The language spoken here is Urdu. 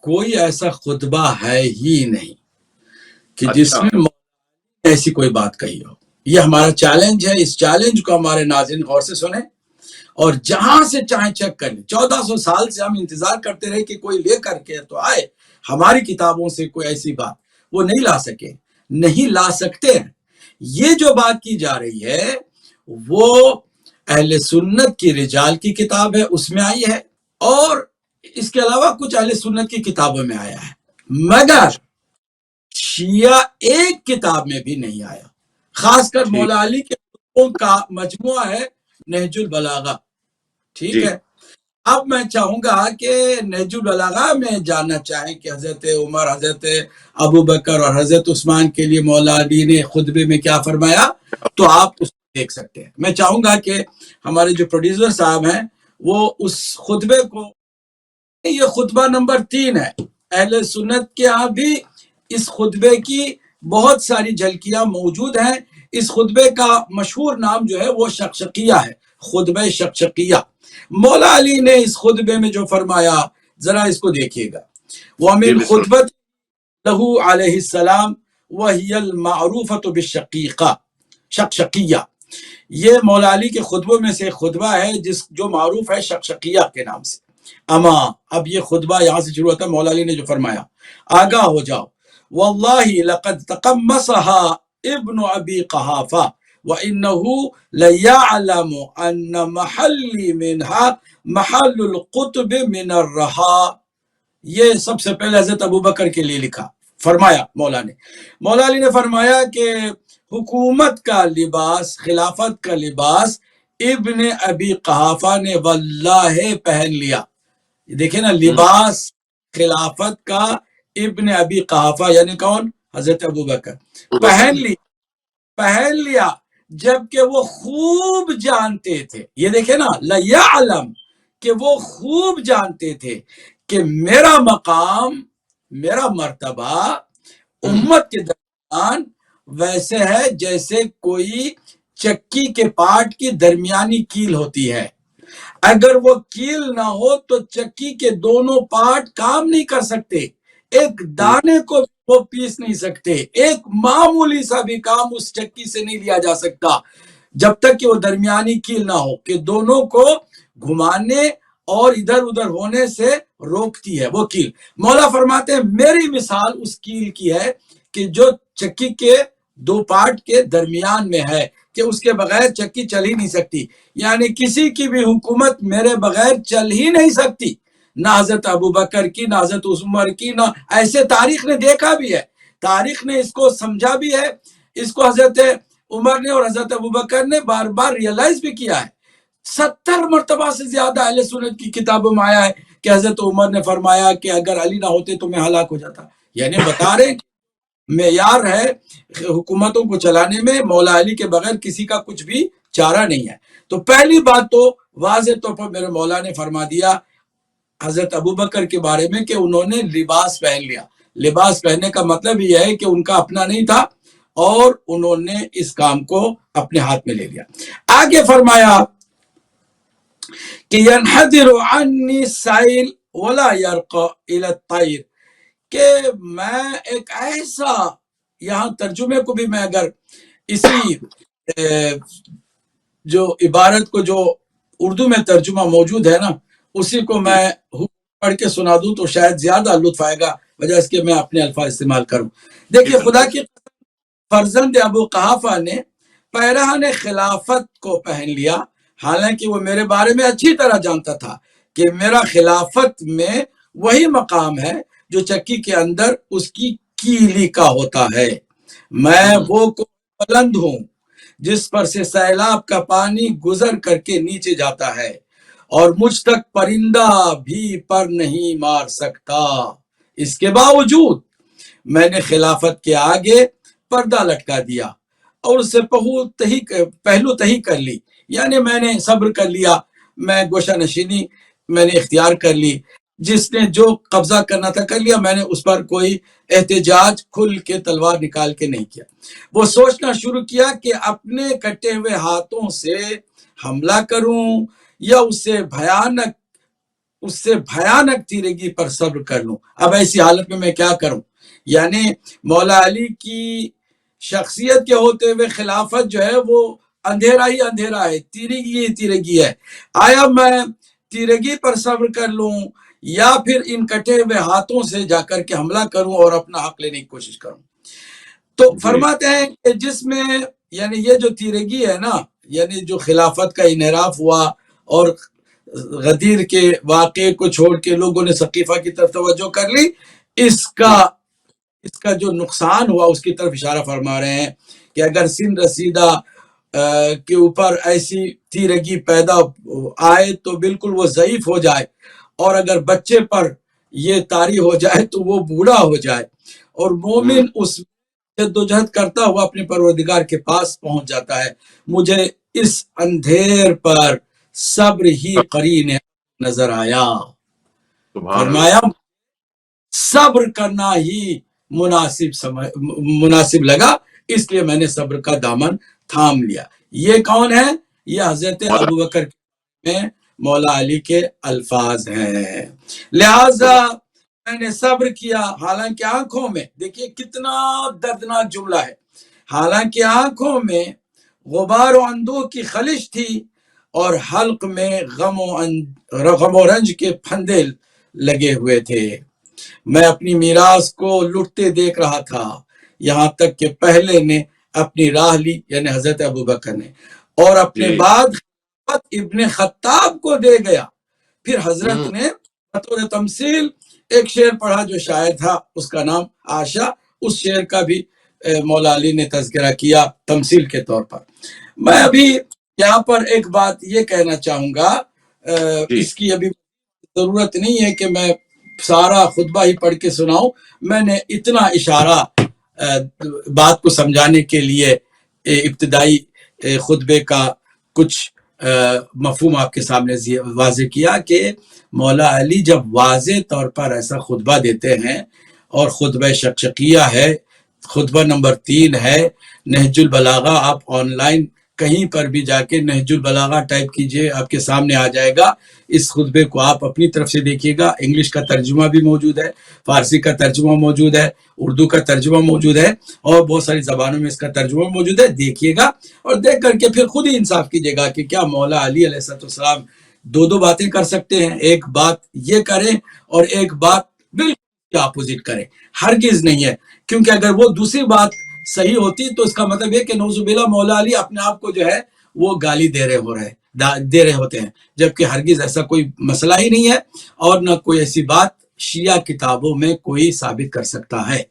کوئی ایسا خطبہ ہے ہی نہیں کہ جس میں ایسی کوئی بات کہی ہو. یہ ہمارا چیلنج ہے. اس چیلنج کو ہمارے ناظرین غور سے سنیں اور جہاں سے چاہیں چیک کر لیں. 1400 سال سے ہم انتظار کرتے رہے کہ کوئی لے کر کے تو آئے ہماری کتابوں سے کوئی ایسی بات. وہ نہیں لا سکے, نہیں لا سکتے ہیں. یہ جو بات کی جا رہی ہے وہ اہل سنت کی رجال کی کتاب ہے, اس میں آئی ہے, اور اس کے علاوہ کچھ اہل سنت کی کتابوں میں آیا ہے, مگر شیعہ ایک کتاب میں بھی نہیں آیا. خاص کر مولا علی کے خطبوں کا مجموعہ ہے نہج البلاغہ. ٹھیک ہے. اب میں چاہوں گا کہ نہج البلاغہ میں جاننا چاہیں کہ حضرت عمر, حضرت ابو بکر اور حضرت عثمان کے لیے مولا علی نے خطبے میں کیا فرمایا, تو آپ اس کو دیکھ سکتے ہیں. میں چاہوں گا کہ ہمارے جو پروڈیوسر صاحب ہیں وہ اس خطبے کو, یہ خطبہ نمبر 3 ہے. اہل سنت کے ہاں بھی اس خطبے کی بہت ساری جھلکیاں موجود ہیں. اس خطبے کا مشہور نام جو ہے وہ شقشقیہ ہے, خطبہ شقشقیہ. مولا علی نے اس خطبے میں جو فرمایا ذرا اس کو دیکھیے گا. وَمِنْ خُطْبَتِ لَهُ علیہ السلام وَهِيَ الْمَعْرُوفَةُ بِالشَّقِيقَةِ, شقشقیہ. یہ مولا علی کے خطبوں میں سے خطبہ ہے جو معروف ہے شقشقیہ کے نام سے. اما, اب یہ خطبہ یہاں سے شروع ہوتا ہے. مولا علی نے جو فرمایا, آگاہ ہو جاؤ, وَاللَّهِ لَقَدْ تَقَمَّصَهَا ابن ابی قحافہ وَإِنَّهُ لَيَعْلَمُ أَنَّ مَحَلِّ مِنْهَا مَحَلُّ الْقُطْبِ مِنَ الرَّحَا. یہ سب سے پہلے حضرت ابو بکر کے لیے لکھا, فرمایا مولا علی نے فرمایا کہ حکومت کا لباس, خلافت کا لباس ابن ابی قحافہ نے واللہ پہن لیا. دیکھیں نا, لباس خلافت کا ابن ابی قحافہ یعنی کون, حضرت ابو بکر, پہن لیا جبکہ وہ خوب جانتے تھے. یہ دیکھیں نا, لَيَعْلَمْ, کہ وہ خوب جانتے تھے کہ میرا مقام, میرا مرتبہ امت کے درمیان ویسے ہے جیسے کوئی چکی کے پاٹ کی درمیانی کیل ہوتی ہے. اگر وہ کیل نہ ہو تو چکی کے دونوں پارٹ کام نہیں کر سکتے, ایک دانے کو وہ پیس نہیں سکتے, ایک معمولی سا بھی کام اس چکی سے نہیں لیا جا سکتا جب تک کہ وہ درمیانی کیل نہ ہو, کہ دونوں کو گھمانے اور ادھر ادھر ہونے سے روکتی ہے وہ کیل. مولا فرماتے ہیں میری مثال اس کیل کی ہے کہ جو چکی کے 2 پارٹ کے درمیان میں ہے, کہ اس کے بغیر چکی چل ہی نہیں سکتی. یعنی کسی کی بھی حکومت میرے بغیر چل ہی نہیں سکتی, نہ حضرت ابو بکر کی, نہ حضرت عمر کی, نہ ایسے تاریخ نے دیکھا بھی ہے, تاریخ نے اس کو سمجھا بھی ہے. اس کو حضرت عمر نے اور حضرت ابو بکر نے بار بار ریئلائز بھی کیا ہے. 70 مرتبہ سے زیادہ اہل سنت کی کتابوں میں آیا ہے کہ حضرت عمر نے فرمایا کہ اگر علی نہ ہوتے تو میں ہلاک ہو جاتا. یعنی بتا رہے معیار ہے حکومتوں کو چلانے میں, مولا علی کے بغیر کسی کا کچھ بھی چارہ نہیں ہے. تو پہلی بات تو واضح طور پر میرے مولا نے فرما دیا حضرت ابو بکر کے بارے میں کہ انہوں نے لباس پہن لیا. لباس پہننے کا مطلب یہ ہے کہ ان کا اپنا نہیں تھا اور انہوں نے اس کام کو اپنے ہاتھ میں لے لیا. آگے فرمایا کہ ينحدر عني السائل ولا يرقى الى الطير, کہ میں ایک ایسا, یہاں ترجمے کو بھی میں اگر اسی جو عبارت کو جو اردو میں ترجمہ موجود ہے نا اسی کو میں پڑھ کے سنا دوں تو شاید زیادہ لطف آئے گا, وجہ اس کے میں اپنے الفاظ استعمال کروں. دیکھیے, خدا کی فرزند ابو قحافہ نے پیرہن خلافت کو پہن لیا, حالانکہ وہ میرے بارے میں اچھی طرح جانتا تھا کہ میرا خلافت میں وہی مقام ہے جو چکی کے اندر اس کی کیلی کا ہوتا ہے. میں وہ بلند ہوں جس پر سے سیلاب کا پانی گزر کر کے نیچے جاتا ہے اور مجھ تک پرندہ بھی پر نہیں مار سکتا. اس کے باوجود میں نے خلافت کے آگے پردہ لٹکا دیا اور اس سے پہلو تہی کر لی, یعنی میں نے صبر کر لیا, میں گوشہ نشینی میں نے اختیار کر لی, جس نے جو قبضہ کرنا تھا کر لیا, میں نے اس پر کوئی احتجاج کھل کے تلوار نکال کے نہیں کیا. وہ سوچنا شروع کیا کہ اپنے کٹے ہوئے ہاتھوں سے حملہ کروں یا اسے بھیانک اس سے بھیانک تیرگی پر صبر کر لوں. اب ایسی حالت میں کیا کروں؟ یعنی مولا علی کی شخصیت کے ہوتے ہوئے خلافت جو ہے وہ اندھیرا ہی اندھیرا ہے، تیرگی ہی تیرگی ہے. آیا میں تیرگی پر صبر کر لوں یا پھر ان کٹے ہوئے ہاتھوں سے جا کر کے حملہ کروں اور اپنا حق لینے کی کوشش کروں؟ تو فرماتے ہیں کہ جس میں یعنی یہ جو تیرگی ہے نا، یعنی جو خلافت کا انحراف ہوا اور غدیر کے واقعے کو چھوڑ کے لوگوں نے ثقیفہ کی طرف توجہ کر لی، اس کا جو نقصان ہوا اس کی طرف اشارہ فرما رہے ہیں کہ اگر سن رسیدہ کے اوپر ایسی تیرگی پیدا آئے تو بالکل وہ ضعیف ہو جائے، اور اگر بچے پر یہ طاری ہو جائے تو وہ بوڑھا ہو جائے، اور مومن اس جدوجہد کرتا ہوا اپنے پروردگار کے پاس پہنچ جاتا ہے. مجھے اس اندھیر پر صبر ہی قرین نظر آیا. فرمایا صبر کرنا ہی مناسب لگا، اس لیے میں نے صبر کا دامن تھام لیا. یہ کون ہے؟ یہ حضرت ابوبکر میں مولا علی کے الفاظ ہیں. لہذا میں نے صبر کیا، حالانکہ آنکھوں میں، دیکھیے کتنا دردناک جملہ ہے، حالانکہ آنکھوں میں غبار و اندوہ کی خلش تھی اور حلق میں غم و رنج کے پھندے لگے ہوئے تھے. میں اپنی میراث کو لٹتے دیکھ رہا تھا، یہاں تک کہ پہلے نے اپنی راہ لی، یعنی حضرت ابوبکر نے، اور اپنے بعد ابن خطاب کو دے گیا. پھر حضرت نے بطور تمثیل ایک شعر پڑھا جو شاعر تھا، اس کا نام آشا، اس شعر کا بھی مولا علی نے تذکرہ کیا تمثیل کے طور پر. میں ابھی یہاں پر ایک بات یہ کہنا چاہوں گا، اس کی ابھی ضرورت نہیں ہے کہ میں سارا خطبہ ہی پڑھ کے سناؤں. میں نے اتنا اشارہ بات کو سمجھانے کے لیے ابتدائی خطبے کا کچھ مفہوم آپ کے سامنے واضح کیا کہ مولا علی جب واضح طور پر ایسا خطبہ دیتے ہیں، اور خطبہ شقشقیہ ہے، خطبہ نمبر 3 ہے، نہج البلاغہ، آپ آن لائن کہیں پر بھی جا کے نہج البلاغہ ٹائپ کیجئے، آپ کے سامنے آ جائے گا. اس خطبے کو آپ اپنی طرف سے دیکھیے گا، انگلش کا ترجمہ بھی موجود ہے، فارسی کا ترجمہ موجود ہے، اردو کا ترجمہ موجود ہے، اور بہت ساری زبانوں میں اس کا ترجمہ موجود ہے. دیکھیے گا اور دیکھ کر کے پھر خود ہی انصاف کیجیے گا کہ کیا مولا علی علیہ السلام دو باتیں کر سکتے ہیں؟ ایک بات یہ کریں اور ایک بات بالکل اپوزٹ کریں؟ ہرگز نہیں ہے، کیونکہ اگر وہ دوسری بات صحیح ہوتی تو اس کا مطلب یہ کہ نعوذ باللہ مولا علی اپنے آپ کو جو ہے وہ گالی دے رہے ہوتے ہیں، جبکہ ہرگز ایسا کوئی مسئلہ ہی نہیں ہے، اور نہ کوئی ایسی بات شیعہ کتابوں میں کوئی ثابت کر سکتا ہے.